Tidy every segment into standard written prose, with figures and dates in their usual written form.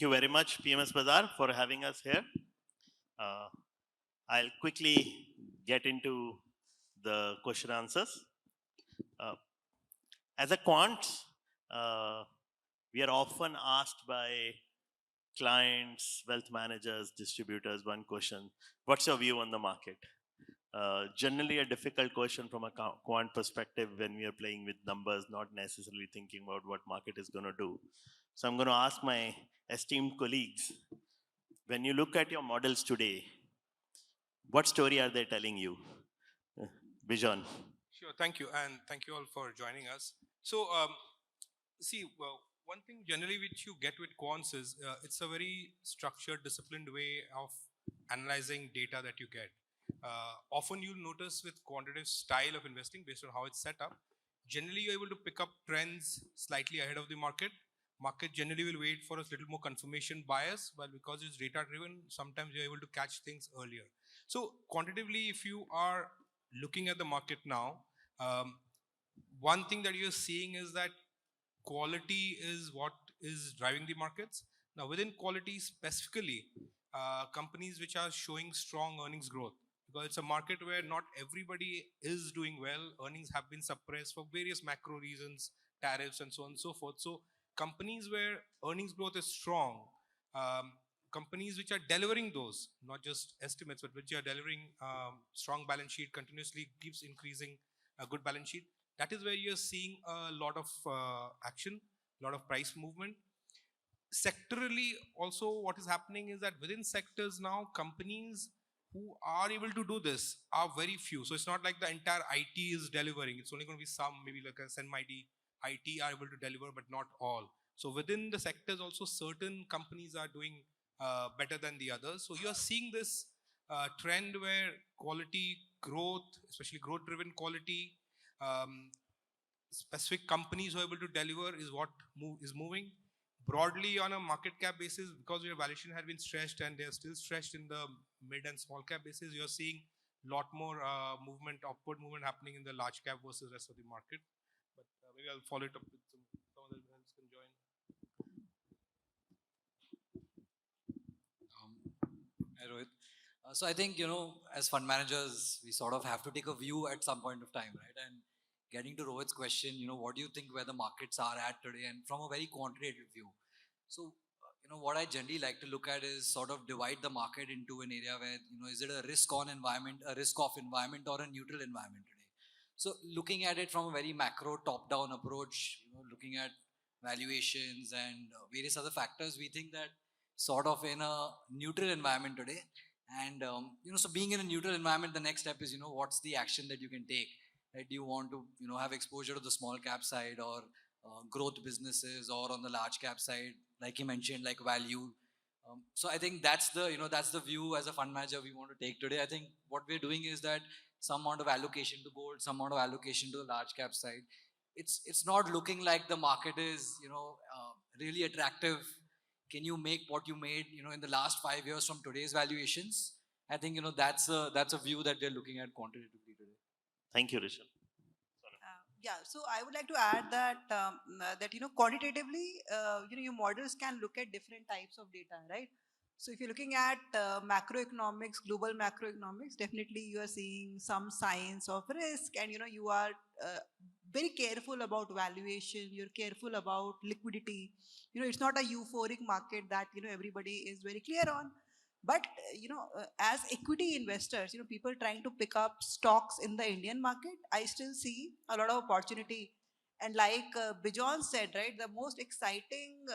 you very much, PMS Bazaar, for having us here. I'll quickly get into the question answers. As a quant, we are often asked by clients, wealth managers, distributors, one question: what's your view on the market? Generally a difficult question from a quant perspective when we are playing with numbers, not necessarily thinking about what market is going to do. So I'm going to ask my esteemed colleagues, when you look at your models today, what story are they telling you? Bijan. Sure, thank you, and thank you all for joining us. So, one thing generally which you get with quants is it's a very structured, disciplined way of analyzing data that you get. Often you'll notice with quantitative style of investing based on how it's set up, generally you're able to pick up trends slightly ahead of the market. Market generally will wait for a little more confirmation bias, but because it's data driven, sometimes you're able to catch things earlier. So quantitatively, if you are looking at the market now, one thing that you're seeing is that quality is what is driving the markets. Now within quality specifically, companies which are showing strong earnings growth, because it's a market where not everybody is doing well. Earnings have been suppressed for various macro reasons, tariffs and so on and so forth. So companies where earnings growth is strong, companies which are delivering those, not just estimates, but which are delivering strong balance sheet, continuously keeps increasing a good balance sheet. That is where you're seeing a lot of action, a lot of price movement. Sectorally also what is happening is that within sectors now, companies who are able to do this are very few. So it's not like the entire IT is delivering. It's only going to be some, maybe like a 𝐶𝐻 IT are able to deliver, but not all. So within the sectors also, certain companies are doing better than the others. So you are seeing this trend where quality growth, especially growth driven quality, specific companies who are able to deliver is what is moving. Broadly on a market cap basis, because your valuation had been stretched and they are still stretched in the mid and small cap basis, you are seeing a lot more movement, upward movement happening in the large cap versus rest of the market. But maybe I'll follow it up with some other hands can join. Hi Rohit. So I think, as fund managers, we sort of have to take a view at some point of time, right? And getting to Rohit's question, what do you think where the markets are at today, and from a very quantitative view. So, what I generally like to look at is sort of divide the market into an area where, is it a risk-on environment, a risk-off environment, or a neutral environment today? So looking at it from a very macro top-down approach, looking at valuations and various other factors, we think that sort of in a neutral environment today. And, so being in a neutral environment, the next step is, what's the action that you can take? Right? Do you want to, have exposure to the small cap side, or growth businesses, or on the large cap side, like you mentioned, like value? So I think that's the view as a fund manager we want to take today. I think what we're doing is that some amount of allocation to gold, some amount of allocation to the large cap side. It's not looking like the market is, really attractive. Can you make what you made, in the last 5 years from today's valuations? I think, that's a view that we're looking at quantitatively today. Thank you, Rishabh. Yeah, so I would like to add that quantitatively, your models can look at different types of data, right? So if you're looking at macroeconomics, global macroeconomics, definitely you are seeing some signs of risk, and you are very careful about valuation. You're careful about liquidity. It's not a euphoric market that everybody is very clear on. But as equity investors, people trying to pick up stocks in the Indian market, I still see a lot of opportunity. And like Bijan said, right, the most exciting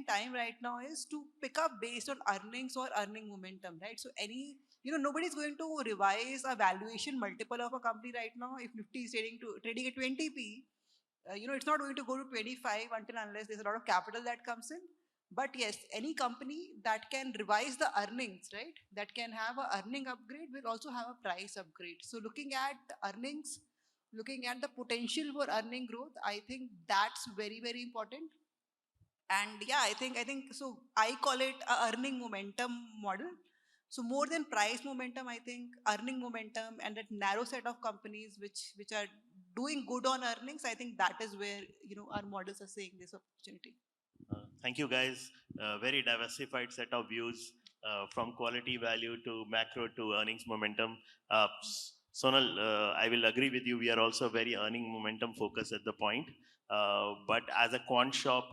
time right now is to pick up based on earnings or earning momentum, right? So nobody's going to revise a valuation multiple of a company right now. If Nifty is trading at 20p, it's not going to go to 25 unless there's a lot of capital that comes in. But yes, any company that can revise the earnings, right, that can have an earning upgrade will also have a price upgrade. So looking at earnings, looking at the potential for earning growth, I think that's very, very important. And yeah, I think so. I call it a earning momentum model. So more than price momentum, I think earning momentum and that narrow set of companies which are doing good on earnings, I think that is where our models are seeing this opportunity. Thank you, guys. very diversified set of views from quality value to macro to earnings momentum. Sonal, I will agree with you. We are also very earning momentum focused at the point. But as a quant shop,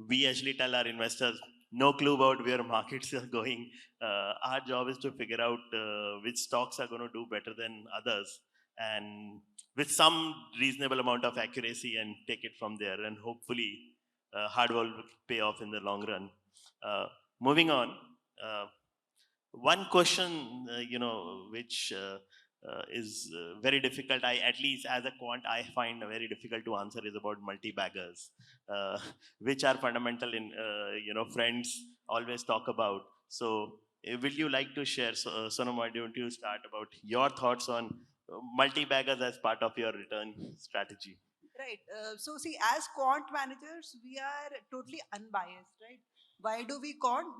we actually tell our investors, no clue about where markets are going. Our job is to figure out which stocks are going to do better than others, and with some reasonable amount of accuracy, and take it from there. And hopefully, hard work will pay off in the long run. Moving on, one question, which is very difficult. At least as a quant, I find very difficult to answer is about multi-baggers, which are fundamental in, friends always talk about. So, will you like to share, Sonam, why don't you start about your thoughts on multi-baggers as part of your return strategy? Right. So see, as quant managers, we are totally unbiased, right? Why do we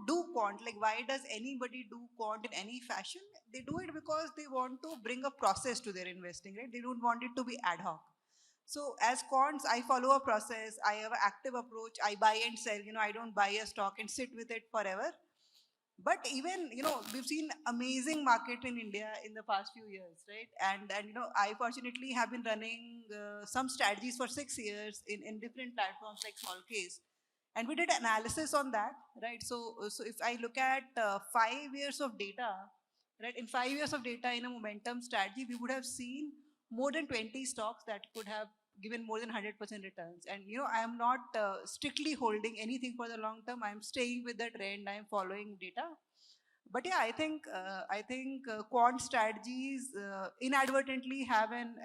do quant? Like, why does anybody do quant in any fashion? They do it because they want to bring a process to their investing, right? They don't want it to be ad hoc. So as quants, I follow a process. I have an active approach. I buy and sell. I don't buy a stock and sit with it forever. But even, we've seen amazing market in India in the past few years, right? And I fortunately have been running some strategies for 6 years in different platforms like Small Case. And we did analysis on that, right? So if I look at 5 years of data, right? In 5 years of data in a momentum strategy, we would have seen more than 20 stocks that could have given more than 100% returns. And I am not strictly holding anything for the long term. I am staying with the trend. I am following data. But yeah, I think quant strategies inadvertently have an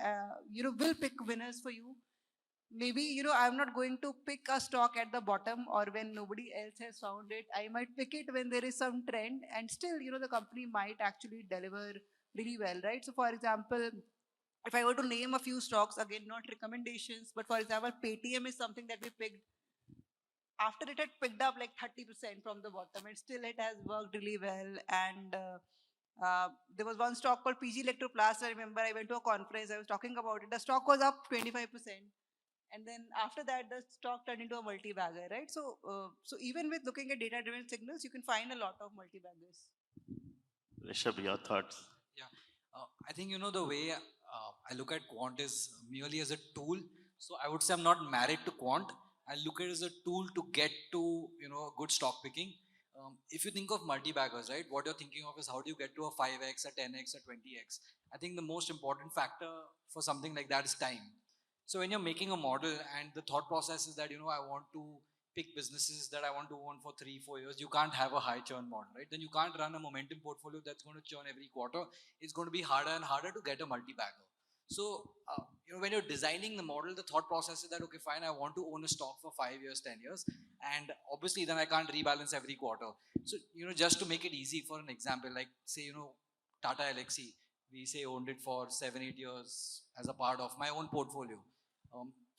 will pick winners for you. Maybe I'm not going to pick a stock at the bottom or when nobody else has found it. I might pick it when there is some trend, and still the company might actually deliver really well, right? So for example, if I were to name a few stocks, again, not recommendations, but for example, Paytm is something that we picked after it had picked up like 30% from the bottom, and still it has worked really well. And there was one stock called PG Electroplast. I remember I went to a conference, I was talking about it. The stock was up 25%. And then after that, the stock turned into a multi-bagger, right? So even with looking at data-driven signals, you can find a lot of multi-baggers. Rishabh, your thoughts? Yeah, I think the way I look at quant is merely as a tool. So I would say I'm not married to quant. I look at it as a tool to get to good stock picking. If you think of multi-baggers, right, what you're thinking of is how do you get to a 5x, a 10x, a 20x. I think the most important factor for something like that is time. So when you're making a model and the thought process is that I want to pick businesses that I want to own for 3-4 years, you can't have a high churn model, right? Then you can't run a momentum portfolio that's going to churn every quarter. It's going to be harder and harder to get a multi-bagger. So, when you're designing the model, the thought process is that, okay, fine, I want to own a stock for 5 years, 10 years. And obviously then I can't rebalance every quarter. So, just to make it easy, for an example, like say, Tata Elxsi, we say owned it for 7-8 years as a part of my own portfolio.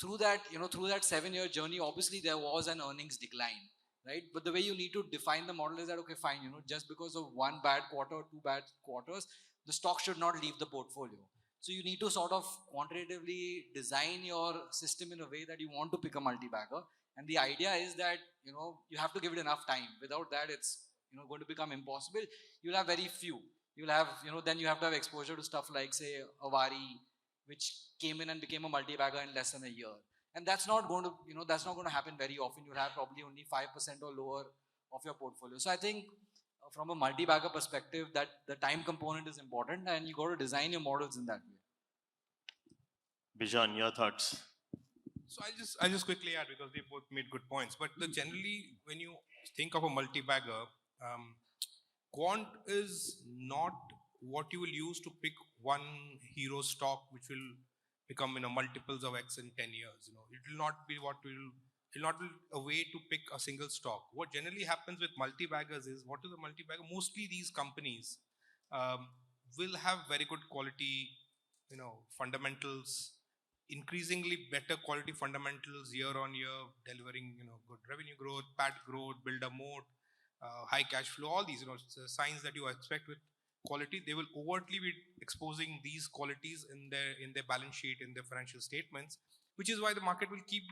Through that 7-year journey, obviously there was an earnings decline, right? But the way you need to define the model is that, okay, fine, just because of one bad quarter or 2 bad quarters, the stock should not leave the portfolio. So you need to sort of quantitatively design your system in a way that you want to pick a multi-bagger. And the idea is that, you have to give it enough time. Without that, it's, going to become impossible. You'll have very few. You'll have, then you have to have exposure to stuff like, say, Avari, which came in and became a multi-bagger in less than a year. And that's not going to, that's not going to happen very often. You'll have probably only 5% or lower of your portfolio. So I think from a multi-bagger perspective, that the time component is important, and you got to design your models in that way. Bijan, your thoughts? So I'll just quickly add, because they both made good points. But generally, when you think of a multi-bagger, quant is not what you will use to pick one hero stock which will become multiples of X in 10 years. It will not be a way to pick a single stock. What generally happens with multi-baggers is, what is a multi-bagger? Mostly these companies will have very good quality fundamentals, increasingly better quality fundamentals year on year, delivering good revenue growth, PAT growth, build a moat, high cash flow, all these signs that you expect with quality. They will overtly be exposing these qualities in their balance sheet, in their financial statements, which is why the market will keep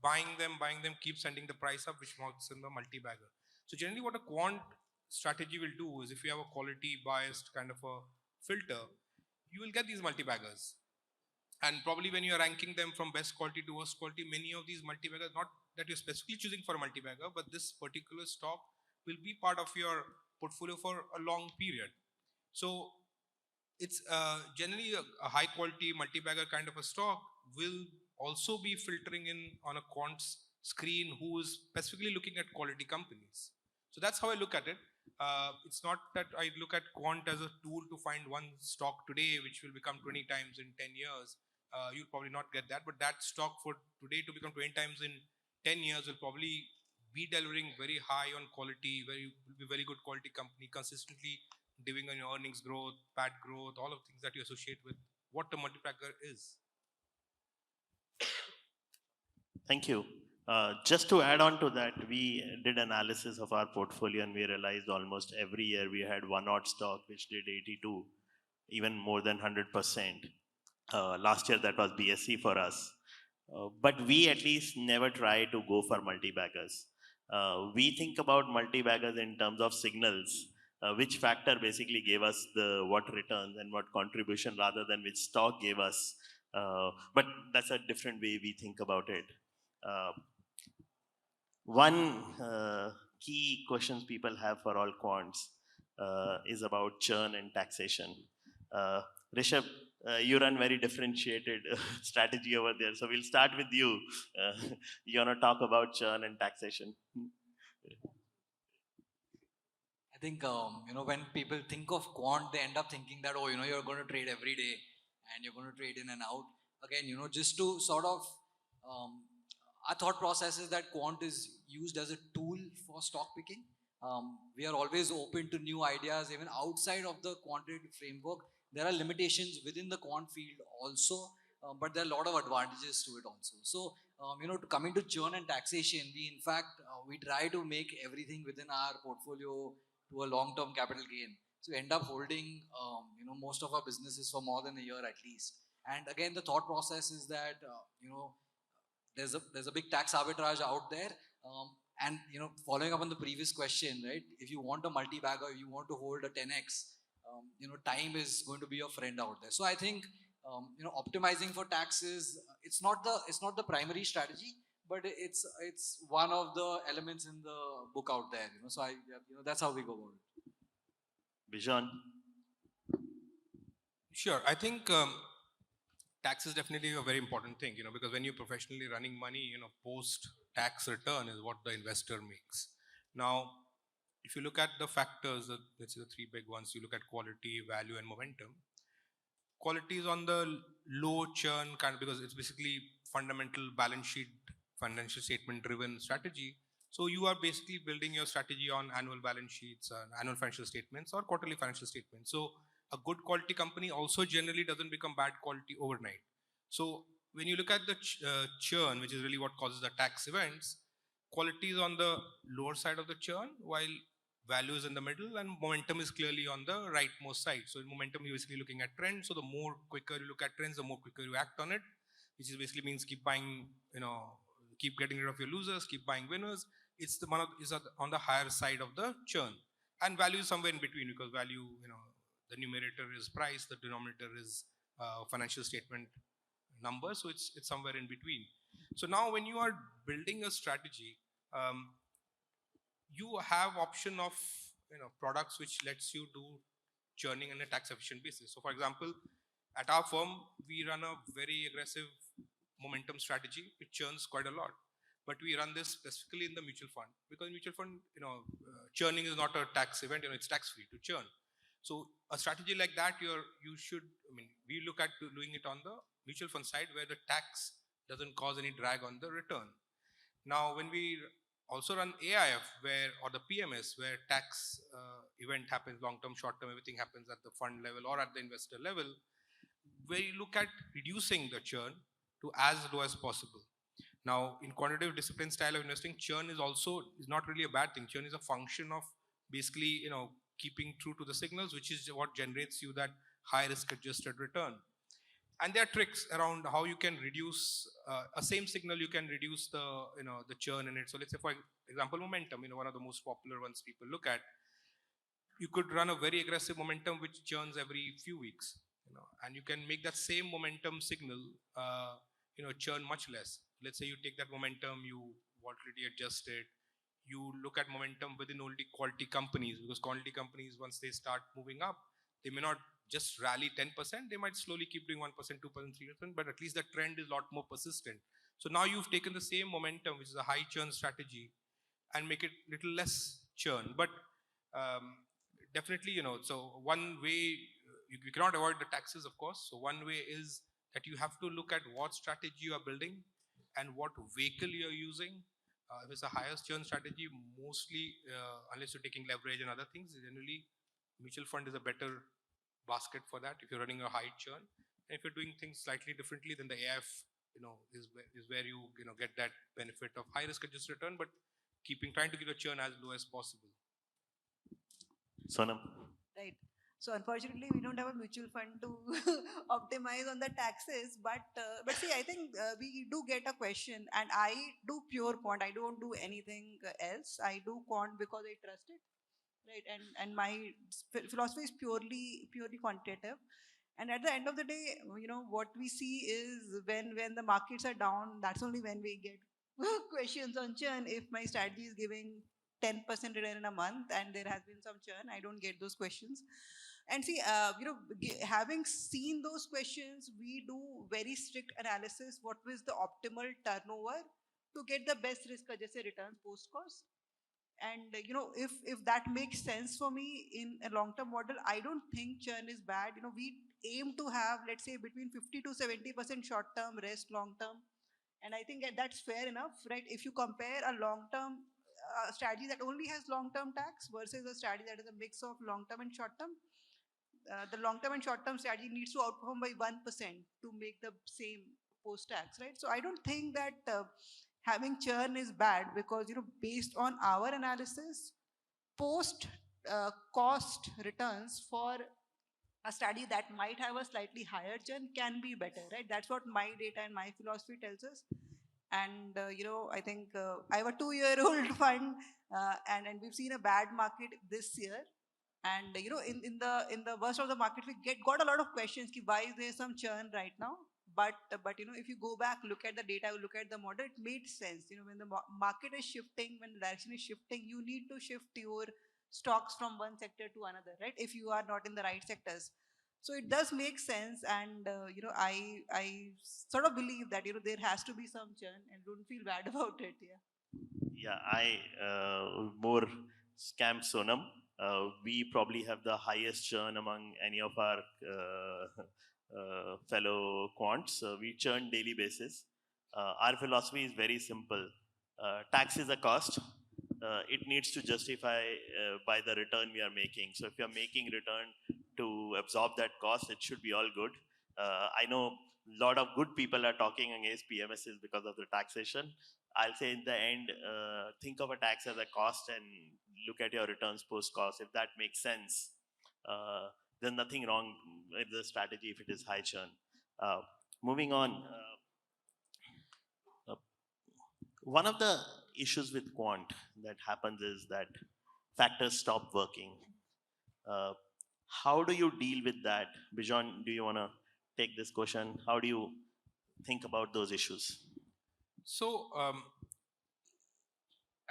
buying them, keep sending the price up, which works in the multi-bagger. So generally what a quant strategy will do is if you have a quality biased kind of a filter, you will get these multi-baggers. And probably when you are ranking them from best quality to worst quality, many of these multi-baggers, not that you're specifically choosing for a multi-bagger, but this particular stock will be part of your portfolio for a long period. So it's generally a high quality multi-bagger kind of a stock will also be filtering in on a quant's screen who is specifically looking at quality companies. So that's how I look at it. It's not that I look at quant as a tool to find one stock today which will become 20 times in 10 years. You'll probably not get that, but that stock for today to become 20 times in 10 years will probably be delivering very high on quality, very good quality company, consistently delivering on your earnings growth, PAT growth, all of things that you associate with what a multiplexer is. Thank you. Just to add on to that, we did analysis of our portfolio and we realized almost every year we had one odd stock which did 82, even more than 100%. Last year that was BSE for us. But we at least never try to go for multi-baggers. We think about multi-baggers in terms of signals, which factor basically gave us the what returns and what contribution rather than which stock gave us. But that's a different way we think about it. One key questions people have for all quants is about churn and taxation. Rishabh, you run very differentiated strategy over there. So we'll start with you. You want to talk about churn and taxation? I think, when people think of quant, they end up thinking that, oh, you're going to trade every day and you're going to trade in and out. Again, just to sort of, our thought process is that quant is used as a tool for stock picking. We are always open to new ideas, even outside of the quantitative framework. There are limitations within the quant field also, but there are a lot of advantages to it also. So, coming to churn and taxation, we in fact, we try to make everything within our portfolio to a long-term capital gain. So we end up holding, most of our businesses for more than a year at least. And again, the thought process is that, there's a big tax arbitrage out there. And, following up on the previous question, right? If you want a multi-bagger, you want to hold a 10x, time is going to be your friend out there. So I think, optimizing for taxes, it's not the primary strategy, but it's one of the elements in the book out there. So that's how we go about it. Bijan? Sure, I think tax is definitely a very important thing, because when you're professionally running money, post-tax return is what the investor makes. Now, if you look at the factors, let's say the three big ones, you look at quality, value, and momentum. Quality is on the low churn kind of, because it's basically fundamental balance sheet, financial statement driven strategy. So you are basically building your strategy on annual balance sheets, annual financial statements or quarterly financial statements. So a good quality company also generally doesn't become bad quality overnight. So when you look at the churn, which is really what causes the tax events, quality is on the lower side of the churn, while value is in the middle and momentum is clearly on the rightmost side. So in momentum, you're basically looking at trends. So the more quicker you look at trends, the more quicker you act on it, which is basically means keep buying, keep getting rid of your losers, keep buying winners. It's the one is on the higher side of the churn, and value is somewhere in between, because value, the numerator is price, the denominator is financial statement number, so it's somewhere in between. So now when you are building a strategy, you have option of products which lets you do churning on a tax efficient basis. So for example, at our firm, we run a very aggressive momentum strategy which churns quite a lot. But we run this specifically in the mutual fund, because mutual fund, churning is not a tax event, it's tax free to churn. So a strategy like that, we look at doing it on the mutual fund side where the tax doesn't cause any drag on the return. Now, when we also run AIF or the PMS where tax event happens, long-term, short-term, everything happens at the fund level or at the investor level, where you look at reducing the churn to as low as possible. Now, in quantitative discipline style of investing, churn is not really a bad thing. Churn is a function of basically, keeping true to the signals, which is what generates you that high risk adjusted return. And there are tricks around how you can reduce a same signal. You can reduce the churn in it. So let's say, for example, momentum. One of the most popular ones people look at. You could run a very aggressive momentum which churns every few weeks. And you can make that same momentum signal, churn much less. Let's say you take that momentum, you volatility adjust it. You look at momentum within only quality companies, because quality companies, once they start moving up, they may not just rally 10%, they might slowly keep doing 1%, 2%, 3%, but at least the trend is a lot more persistent. So now you've taken the same momentum, which is a high churn strategy, and make it little less churn. But definitely, so one way, you cannot avoid the taxes, of course. So one way is that you have to look at what strategy you are building and what vehicle you are using. If it's a highest churn strategy, mostly, unless you're taking leverage and other things, generally mutual fund is a better basket for that if you're running a high churn. And if you're doing things slightly differently, then the AIF, is where you get that benefit of high risk adjusted return, but trying to keep the churn as low as possible. Sonam. Right. So unfortunately, we don't have a mutual fund to optimize on the taxes. But see, I think we do get a question, and I do pure quant. I don't do anything else. I do quant because I trust it, right? And my philosophy is purely quantitative. And at the end of the day, what we see is when the markets are down, that's only when we get questions on churn. If my strategy is giving 10% return in a month and there has been some churn, I don't get those questions. And see, having seen those questions, we do very strict analysis. What was the optimal turnover to get the best risk-adjusted returns post-cost? And if that makes sense for me in a long-term model, I don't think churn is bad. We aim to have, let's say, between 50 to 70% short-term, rest long-term, and I think that's fair enough, right? If you compare a long-term strategy that only has long-term tax versus a strategy that is a mix of long-term and short-term, the long-term and short-term strategy needs to outperform by 1% to make the same post-tax, right? So I don't think that having churn is bad, because based on our analysis, post cost returns for a study that might have a slightly higher churn can be better, right? That's what my data and my philosophy tells us. And I think I have a 2-year-old fund, and we've seen a bad market this year. And in the worst of the market, we got a lot of questions. Why is there some churn right now? But if you go back, look at the data, look at the model, it made sense. When the market is shifting, when the direction is shifting, you need to shift your stocks from one sector to another, right? If you are not in the right sectors. So it does make sense, and I sort of believe that there has to be some churn, and don't feel bad about it. Yeah, I more scam Sonam. We probably have the highest churn among any of our fellow quants. We churn daily basis. Our philosophy is very simple. Tax is a cost. It needs to justify by the return we are making. So if you are making return to absorb that cost, it should be all good. I know a lot of good people are talking against PMSs because of the taxation. I'll say in the end, think of a tax as a cost and look at your returns post-cost. If that makes sense, then nothing wrong with the strategy if it is high churn. Moving on, one of the issues with quant that happens is that factors stop working. How do you deal with that? Bijan, do you want to take this question? How do you think about those issues? So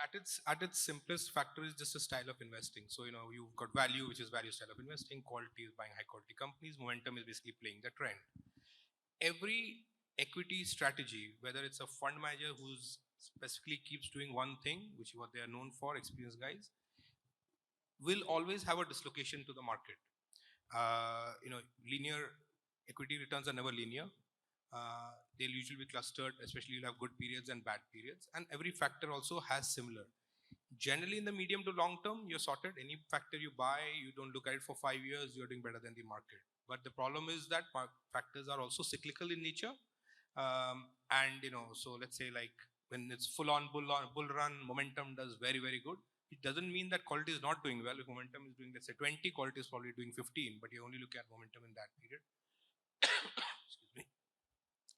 at its simplest, factor is just a style of investing. So you've got value, which is value style of investing. Quality is buying high quality companies. Momentum is basically playing the trend. Every equity strategy, whether it's a fund manager who's specifically keeps doing one thing, which is what they are known for, experienced guys, will always have a dislocation to the market. Linear equity returns are never linear. They'll usually be clustered, especially you'll have good periods and bad periods. And every factor also has similar. Generally, in the medium to long term, you're sorted. Any factor you buy, you don't look at it for 5 years, you're doing better than the market. But the problem is that factors are also cyclical in nature. So let's say like when it's full on bull run, momentum does very, very good. It doesn't mean that quality is not doing well. If momentum is doing, let's say 20, quality is probably doing 15, but you only look at momentum in that period. Excuse me.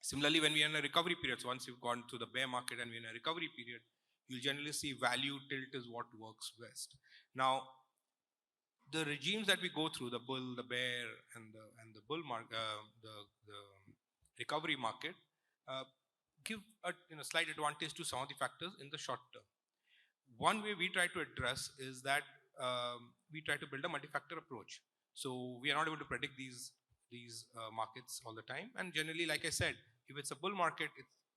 Similarly, when we are in a recovery period, so once you've gone through the bear market and we're in a recovery period, you'll generally see value tilt is what works best. Now, the regimes that we go through, the bull, the bear, and the bull market, the recovery market, give a slight advantage to some of the factors in the short term. One way we try to address is that we try to build a multi-factor approach. So we are not able to predict these markets all the time. And generally, like I said, if it's a bull market,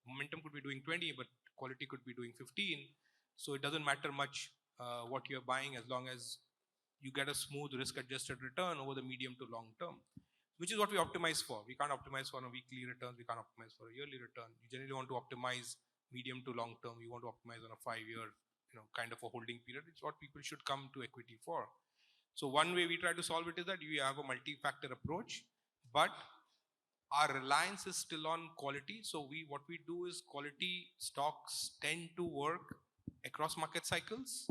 momentum could be doing 20, but quality could be doing 15. So it doesn't matter much what you're buying as long as you get a smooth risk-adjusted return over the medium to long term, which is what we optimize for. We can't optimize for a weekly return. We can't optimize for a yearly return. You generally want to optimize medium to long term. You want to optimize on a 5-year, kind of a holding period. It's what people should come to equity for. So one way we try to solve it is that you have a multi-factor approach, but our reliance is still on quality. So what we do is quality stocks tend to work across market cycles.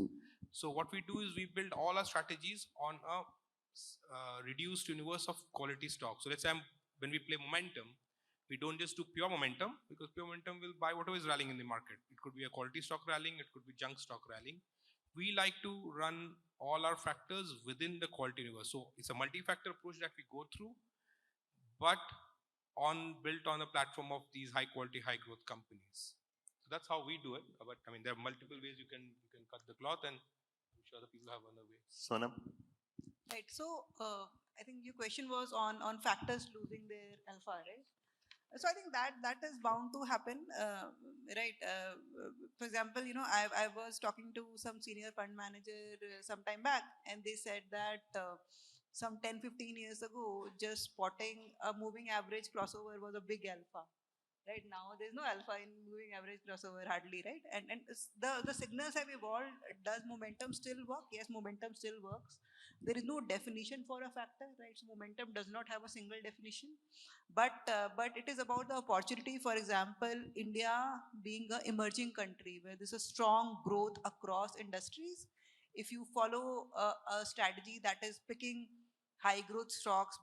So what we do is we build all our strategies on a reduced universe of quality stocks. So let's say when we play momentum, we don't just do pure momentum, because pure momentum will buy whatever is rallying in the market. It could be a quality stock rallying, it could be junk stock rallying. We like to run all our factors within the quality universe. So it's a multi-factor approach that we go through, but built on a platform of these high quality, high growth companies. So that's how we do it. But I mean, there are multiple ways you can cut the cloth, and I'm sure the people have other ways. Sonam? Right. So I think your question was on factors losing their alpha, right? So I think that is bound to happen, right? For example, I was talking to some senior fund manager some time back, and they said that some 10-15 years ago, just spotting a moving average crossover was a big alpha. Right now, there's no alpha in moving average crossover hardly, right? And the signals have evolved. Does momentum still work? Yes, momentum still works. There is no definition for a factor, right? So momentum does not have a single definition, but it is about the opportunity. For example, India being an emerging country where there's a strong growth across industries. If you follow a strategy that is picking high growth stocks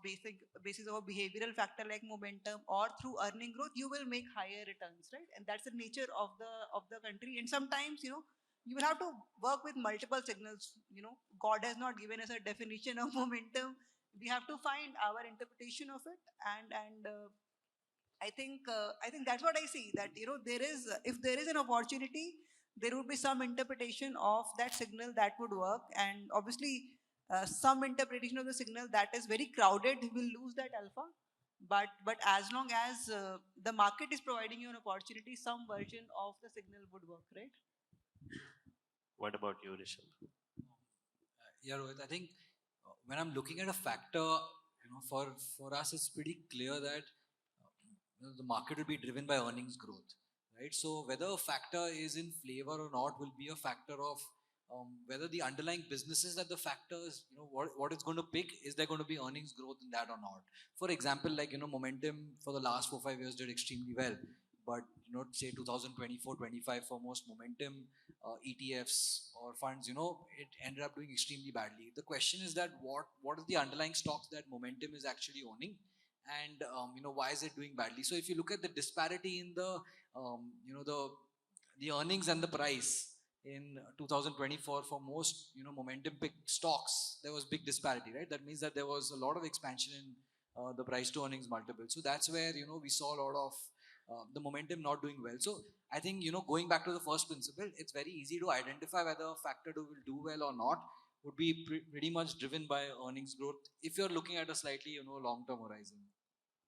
basis of a behavioral factor like momentum or through earning growth, you will make higher returns, right? And that's the nature of the country. And sometimes you will have to work with multiple signals. God has not given us a definition of momentum. We have to find our interpretation of it, and I think that's what I see, that there is, if there is an opportunity, there would be some interpretation of that signal that would work. And obviously some interpretation of the signal that is very crowded will lose that alpha. But as long as the market is providing you an opportunity, some version of the signal would work, right? What about you, Rishabh? Yeah, Rohit, I think when I'm looking at a factor, for us it's pretty clear that the market will be driven by earnings growth, right? So whether a factor is in flavor or not will be a factor of whether the underlying businesses that the factors, what it's going to pick, is there going to be earnings growth in that or not? For example, like, momentum for the last 4-5 years did extremely well, but say 2024-25 for most momentum ETFs or funds, it ended up doing extremely badly. The question is that what are the underlying stocks that momentum is actually owning, and why is it doing badly? So if you look at the disparity in the the earnings and the price in 2024 for most momentum picked stocks, there was big disparity, right? That means that there was a lot of expansion in the price to earnings multiple. So that's where we saw a lot of the momentum not doing well. So I think going back to the first principle, it's very easy to identify whether a factor will do well or not. Would be pretty much driven by earnings growth if you're looking at a slightly long-term horizon.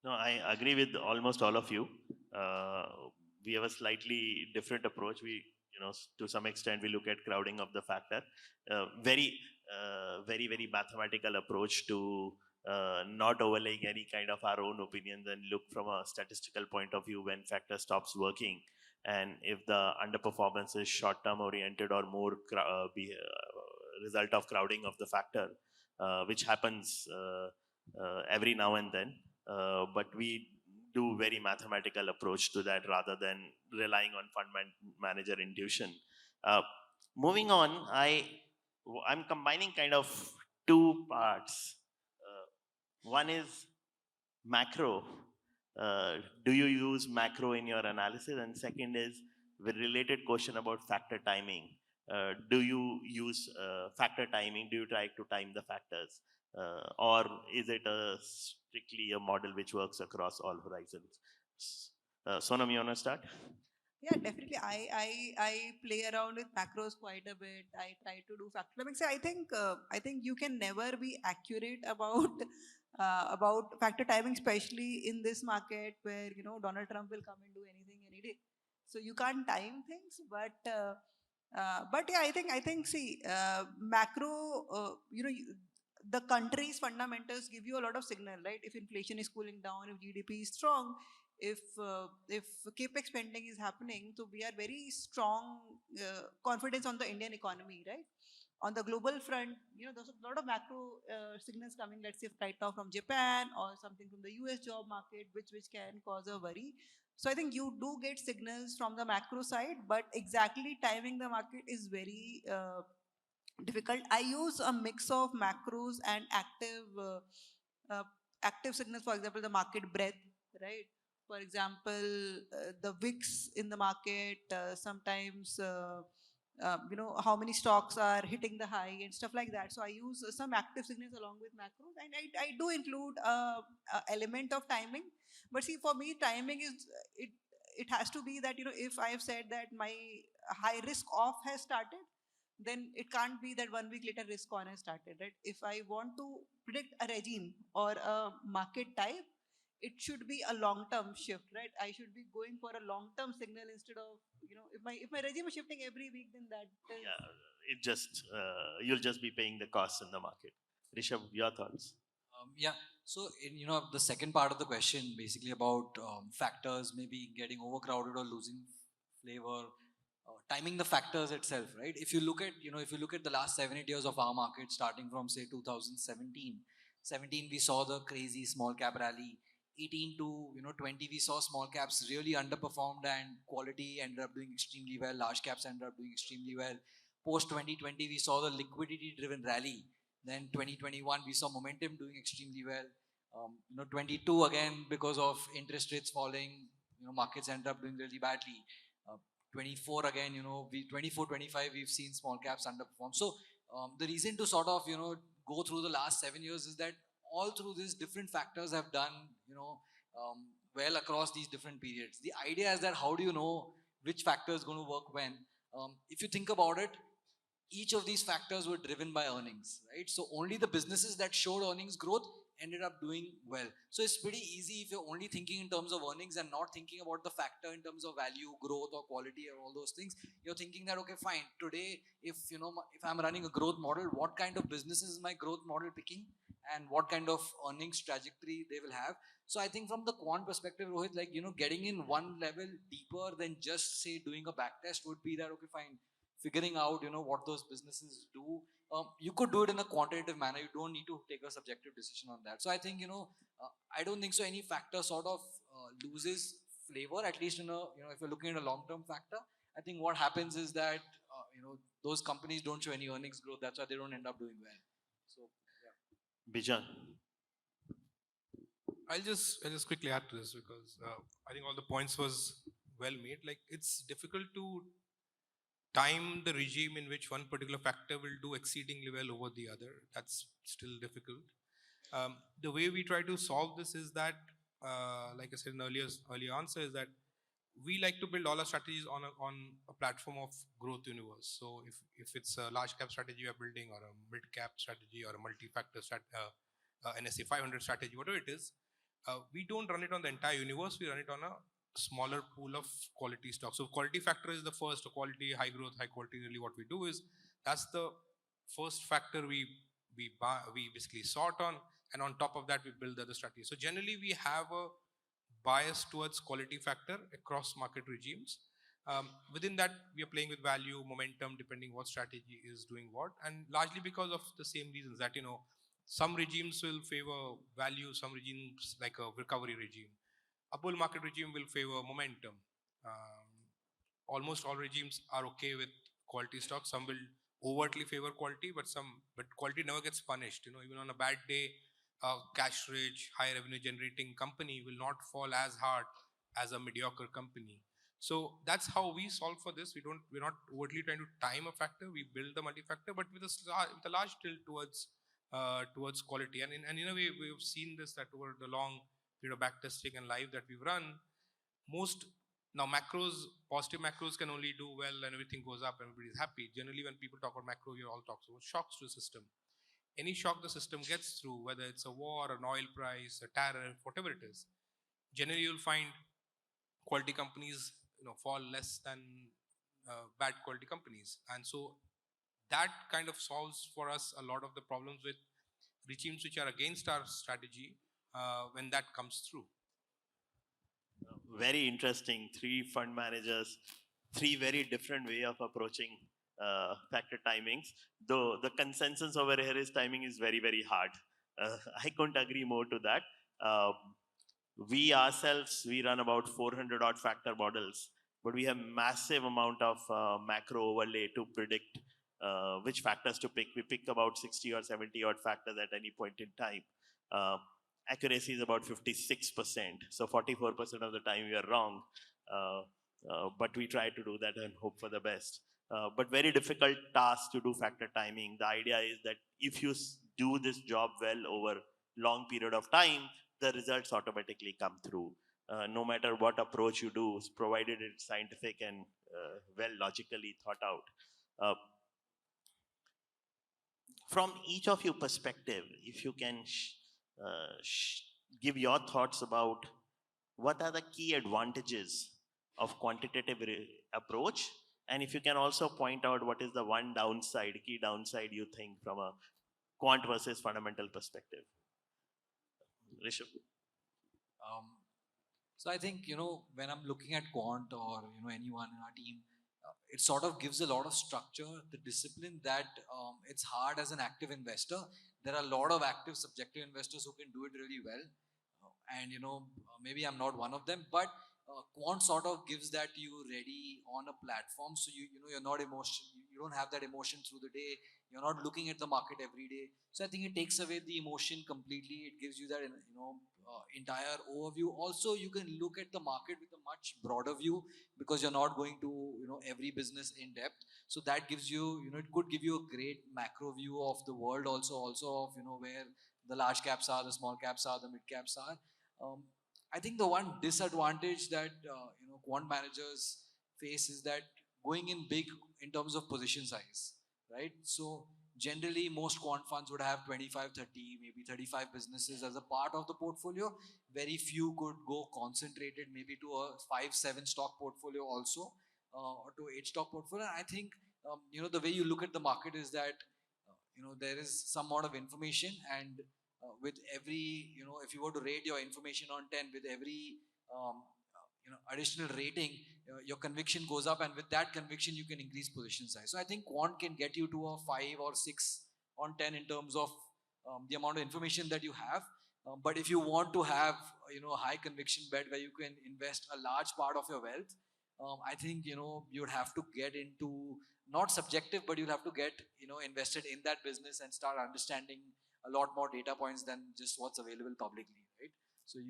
No, I agree with almost all of you. We have a slightly different approach. We, to some extent, we look at crowding of the factor. Very mathematical approach to not overlaying any kind of our own opinions, and look from a statistical point of view when factor stops working, and if the underperformance is short-term oriented or more result of crowding of the factor, which happens every now and then. But we do very mathematical approach to that rather than relying on fund manager intuition. Moving on, I'm combining kind of two parts. One is macro, Do you use macro in your analysis? And second is the related question about factor timing. Do you use factor timing? Do you try to time the factors? Or is it strictly a model which works across all horizons? Sonam, you want to start? Yeah, definitely. I play around with macros quite a bit. I try to do factor. Let me say, I think you can never be accurate about factor timing, especially in this market where Donald Trump will come and do anything any day. So you can't time things, but yeah, I think see, macro, the country's fundamentals give you a lot of signal, right? If inflation is cooling down, if GDP is strong, if capex spending is happening, so we are very strong confidence on the Indian economy, right? On the global front, there's a lot of macro signals coming, let's say right now from Japan or something from the US job market, which can cause a worry. So I think you do get signals from the macro side, but exactly timing the market is very difficult. I use a mix of macros and uh, active signals. For example, the market breadth, right? For example, the VIX in the market, sometimes how many stocks are hitting the high and stuff like that. So I use some active signals along with macros, and I do include a element of timing. But see, for me, timing is it has to be that if I have said that my high risk off has started, then it can't be that 1 week later risk on has started, right? If I want to predict a regime or a market type, it should be a long-term shift, right? I should be going for a long-term signal instead of, if my regime is shifting every week, then that is. Yeah, it just you'll just be paying the costs in the market. Rishabh, your thoughts? Yeah. So, the second part of the question, basically about factors maybe getting overcrowded or losing flavor, timing the factors itself, right? If you look at the last 7-8 years of our market, starting from say 2017, 17 we saw the crazy small cap rally. 18 to 20 we saw small caps really underperformed and quality ended up doing extremely well. Large caps ended up doing extremely well. Post 2020 we saw the liquidity driven rally. Then 2021 we saw momentum doing extremely well. 22 again, because of interest rates falling, markets ended up doing really badly. 24 again, 24, 25 we've seen small caps underperform. So the reason to sort of go through the last 7 years is that all through this different factors have done well across these different periods. The idea is that how do you know which factor is going to work when? If you think about it, each of these factors were driven by earnings, right? So only the businesses that showed earnings growth ended up doing well. So it's pretty easy if you're only thinking in terms of earnings and not thinking about the factor in terms of value, growth, or quality, or all those things. You're thinking that, okay, fine, today, if I'm running a growth model, what kind of businesses is my growth model picking, and what kind of earnings trajectory they will have. So I think from the quant perspective, Rohit, like, getting in one level deeper than just say doing a back test would be that, okay, fine, figuring out what those businesses do. You could do it in a quantitative manner. You don't need to take a subjective decision on that. So I think I don't think so any factor sort of loses flavor, at least in a if you're looking at a long-term factor. I think what happens is that those companies don't show any earnings growth. That's why they don't end up doing well. So yeah. Bijan. I'll just quickly add to this because I think all the points was well made. Like, it's difficult to time the regime in which one particular factor will do exceedingly well over the other. That's still difficult. The way we try to solve this is that, like I said in earlier answer, is that we like to build all our strategies on a platform of growth universe. So if it's a large cap strategy you're building, or a mid cap strategy, or a multi-factor NSE 500 strategy, whatever it is, we don't run it on the entire universe. We run it on a smaller pool of quality stocks. So quality factor is the first. Quality, high growth, high quality. Really, what we do is that's the first factor we basically sort on, and on top of that we build the other strategies. So generally we have a bias towards quality factor across market regimes. Within that, we are playing with value, momentum, depending what strategy is doing what, and largely because of the same reasons that some regimes will favor value, some regimes, like a recovery regime. A bull market regime will favor momentum. Almost all regimes are okay with quality stocks. Some will overtly favor quality, but quality never gets punished. Even on a bad day, a cash rich, high revenue generating company will not fall as hard as a mediocre company. So that's how we solve for this. We're not overtly trying to time a factor. We build the multi-factor, but with a large tilt towards quality. And in a way, we've seen this that over the long period of back testing and live that we've run, most now positive macros can only do well and everything goes up, everybody's happy. Generally, when people talk about macro, we all talk about shocks to the system. Any shock the system gets through, whether it's a war, an oil price, a tariff, whatever it is, generally you'll find quality companies fall less than bad quality companies. And so that kind of solves for us a lot of the problems with regimes which are against our strategy when that comes through. Very interesting. 3 fund managers, 3 very different way of approaching factor timings. Though the consensus over here is timing is very, very hard. I couldn't agree more to that. We ourselves, we run about 400 odd factor models, but we have massive amount of macro overlay to predict which factors to pick. We pick about 60 or 70 odd factors at any point in time. Accuracy is about 56%. So 44% of the time we are wrong. But we try to do that and hope for the best. But very difficult task to do factor timing. The idea is that if you do this job well over long period of time, the results automatically come through. No matter what approach you do, provided it's scientific and well logically thought out. From each of your perspective, if you can give your thoughts about what are the key advantages of quantitative approach, and if you can also point out what is the one key downside you think from a quant versus fundamental perspective. Rishabh. So I think, when I'm looking at quant or, anyone in our team, it sort of gives a lot of structure, the discipline that it's hard as an active investor. There are a lot of active subjective investors who can do it really well. And, maybe I'm not one of them, but quant sort of gives that to you ready on a platform. So you're not you don't have that emotion through the day. You're not looking at the market every day. So I think it takes away the emotion completely. It gives you that, entire overview. Also, you can look at the market with a much broader view because you're not going to, every business in depth. So that gives you, it could give you a great macro view of the world also of, where the large caps are, the small caps are, the mid caps are. I think the one disadvantage that quant managers face is that going in big in terms of position size, right? So generally most quant funds would have 25, 30, maybe 35 businesses as a part of the portfolio. Very few could go concentrated maybe to a 5-7 stock portfolio also, or to 8 stock portfolio. And I think the way you look at the market is that there is some amount of information, and with every, if you were to rate your information on 10, with every additional rating, your conviction goes up, and with that conviction you can increase position size. So I think quant can get you to a 5 or 6 on 10 in terms of the amount of information that you have. But if you want to have a high conviction bet where you can invest a large part of your wealth, I think you'd have to get into not subjective, but you'll have to get invested in that business and start understanding a lot more data points than just what's available publicly, right? So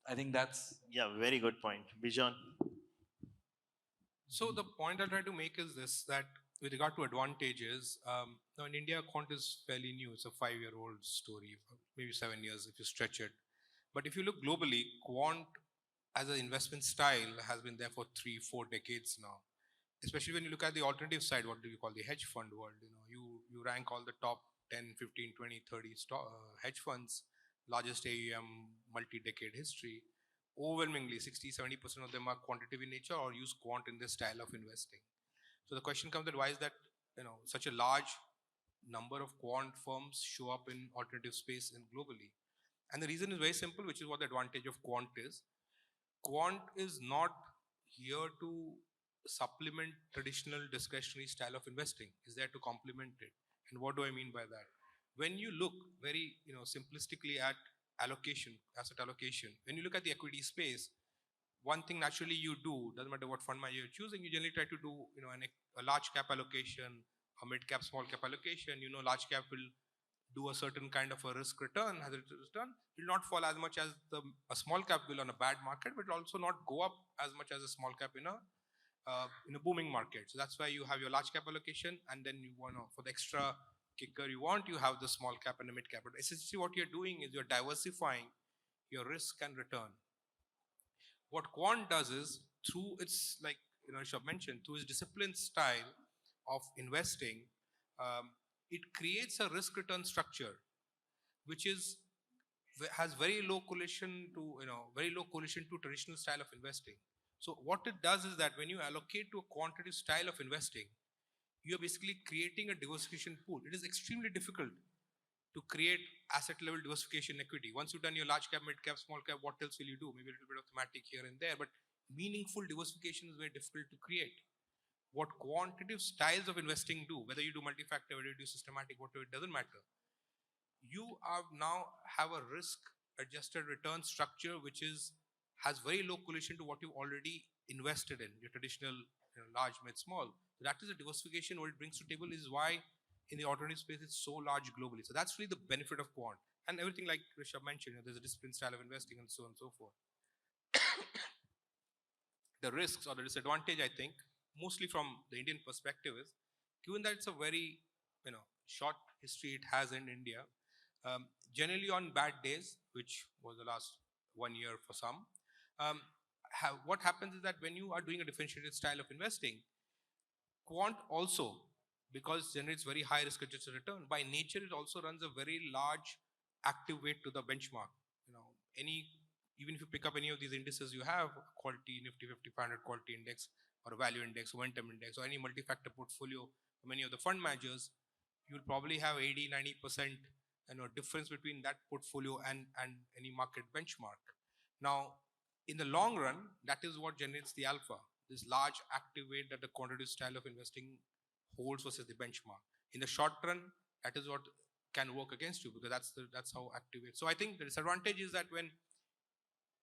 I think that's... Yeah, very good point. Bijan. So the point I'll try to make is this, that with regard to advantages, now in India, quant is fairly new. It's a 5-year-old story, maybe 7 years if you stretch it. But if you look globally, quant as an investment style has been there for 3-4 decades now. Especially when you look at the alternative side, what do you call the hedge fund world? You rank all the top 10, 15, 20, 30 hedge funds, largest AUM, multi-decade history. Overwhelmingly, 60-70% of them are quantitative in nature or use quant in this style of investing. So the question comes that why is that such a large number of quant firms show up in alternative space and globally? And the reason is very simple, which is what the advantage of quant is. Quant is not here to supplement traditional discretionary style of investing. It's there to complement it. And what do I mean by that? When you look very simplistically at asset allocation, when you look at the equity space, one thing naturally you do, doesn't matter what fund manager you're choosing, you generally try to do a large cap allocation, a mid cap, small cap allocation. Large cap will do a certain kind of a risk return, has a return, it will not fall as much as a small cap will on a bad market, but it will also not go up as much as a small cap in a booming market. So that's why you have your large cap allocation, and then you want for the extra kicker you have the small cap and the mid cap. But essentially what you're doing is you're diversifying your risk and return. What Quant does is, through its, like Rishabh mentioned, through its disciplined style of investing, it creates a risk return structure which has very low correlation to traditional style of investing. So what it does is that when you allocate to a quantitative style of investing, you are basically creating a diversification pool. It is extremely difficult to create asset level diversification equity. Once you've done your large cap, mid cap, small cap, what else will you do? Maybe a little bit of thematic here and there, but meaningful diversification is very difficult to create. What quantitative styles of investing do, whether you do multi-factor, whether you do systematic, whatever, it doesn't matter. You now have a risk adjusted return structure which has very low correlation to what you've already invested in, your traditional large, mid, small. So that is a diversification. What it brings to the table is why in the alternative space it's so large globally. So that's really the benefit of Quant. And everything like Rishabh mentioned, there's a disciplined style of investing and so on and so forth. The risks or the disadvantage, I think, mostly from the Indian perspective is, given that it's a very short history it has in India, generally on bad days, which was the last 1 year for some, what happens is that when you are doing a differentiated style of investing, Quant also, because it generates very high risk adjusted return, by nature it also runs a very large active weight to the benchmark. Even if you pick up any of these indices you have, quality, Nifty 50, 500 quality index, or a value index, momentum index, or any multi-factor portfolio, many of the fund managers, you'll probably have 80-90% difference between that portfolio and any market benchmark. Now, in the long run, that is what generates the alpha, this large active weight that the quantitative style of investing holds versus the benchmark. In the short run, that is what can work against you, because that's how active weight. So I think the disadvantage is that when,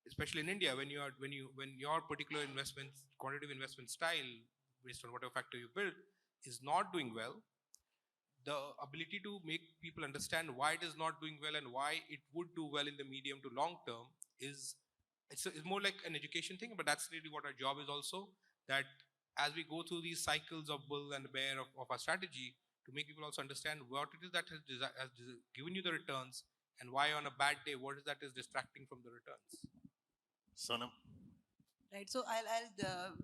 especially in India, when your particular quantitative investment style, based on whatever factor you build, is not doing well, the ability to make people understand why it is not doing well and why it would do well in the medium to long term it's more like an education thing. But that's really what our job is also, that as we go through these cycles of bull and bear of our strategy, to make people also understand what it is that has given you the returns, and why on a bad day, what is that is distracting from the returns. Sonam? Right, so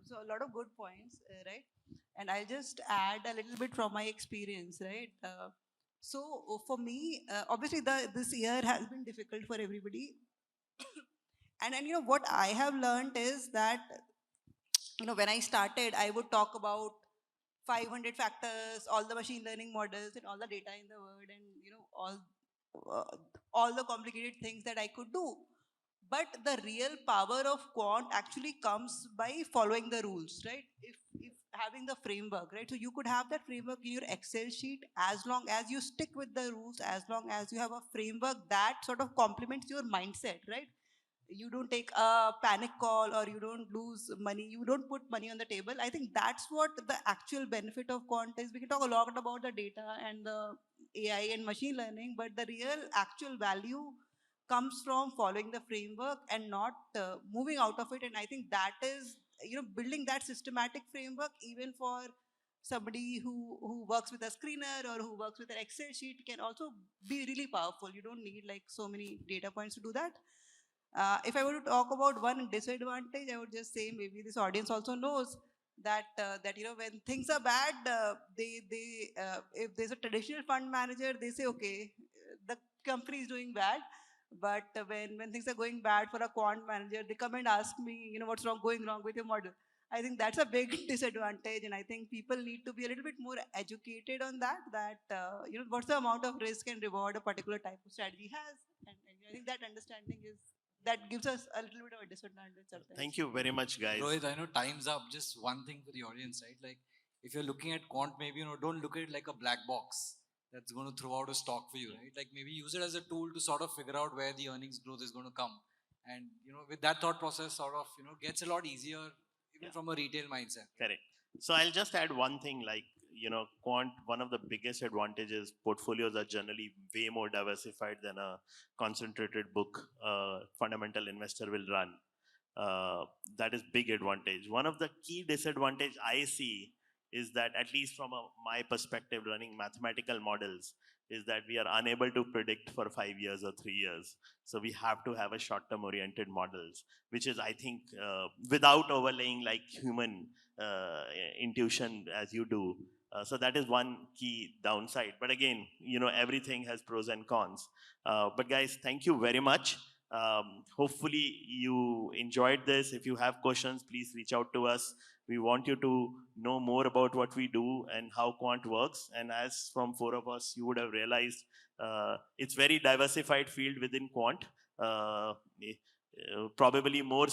so a lot of good points, right? And I'll just add a little bit from my experience, right? So for me, obviously this year has been difficult for everybody. and what I have learned is that, when I started, I would talk about 500 factors, all the machine learning models and all the data in the world, and all the complicated things that I could do. But the real power of Quant actually comes by following the rules, right? If having the framework, right? So you could have that framework in your Excel sheet, as long as you stick with the rules, as long as you have a framework that sort of complements your mindset, right? You don't take a panic call, or you don't lose money, you don't put money on the table. I think that's what the actual benefit of Quant is. We can talk a lot about the data and the AI and machine learning, but the real actual value comes from following the framework and not moving out of it. And I think that is, building that systematic framework, even for somebody who works with a screener or who works with an Excel sheet, can also be really powerful. You don't need like so many data points to do that. If I were to talk about one disadvantage, I would just say, maybe this audience also knows that when things are bad, if there's a traditional fund manager, they say, okay, the company is doing bad. But when things are going bad for a quant manager, they come and ask me, what's going wrong with your model. I think that's a big disadvantage, and I think people need to be a little bit more educated on that. What's the amount of risk and reward a particular type of strategy has, and I think that understanding that gives us a little bit of a disadvantage sometimes. Thank you very much, guys. Rohit, I know time's up. Just one thing for the audience, right? Like, if you're looking at Quant, maybe, don't look at it like a black box that's going to throw out a stock for you, right? Like, maybe use it as a tool to sort of figure out where the earnings growth is going to come. And, with that thought process, sort of, gets a lot easier, even from a retail mindset. Correct. So I'll just add one thing, like, Quant, one of the biggest advantages, portfolios are generally way more diversified than a concentrated book fundamental investor will run. That is big advantage. One of the key disadvantage I see is that, at least from my perspective running mathematical models, is that we are unable to predict for 5 years or 3 years. So we have to have a short-term oriented models, which is, I think, without overlaying like human intuition as you do. So that is one key downside. But again, everything has pros and cons. But guys, thank you very much. Hopefully you enjoyed this. If you have questions, please reach out to us. We want you to know more about what we do and how Quant works. And as from 4 of us, you would have realized it's very diversified field within Quant. Probably more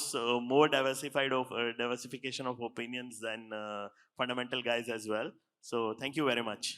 diversified of diversification of opinions than fundamental guys as well. So thank you very much.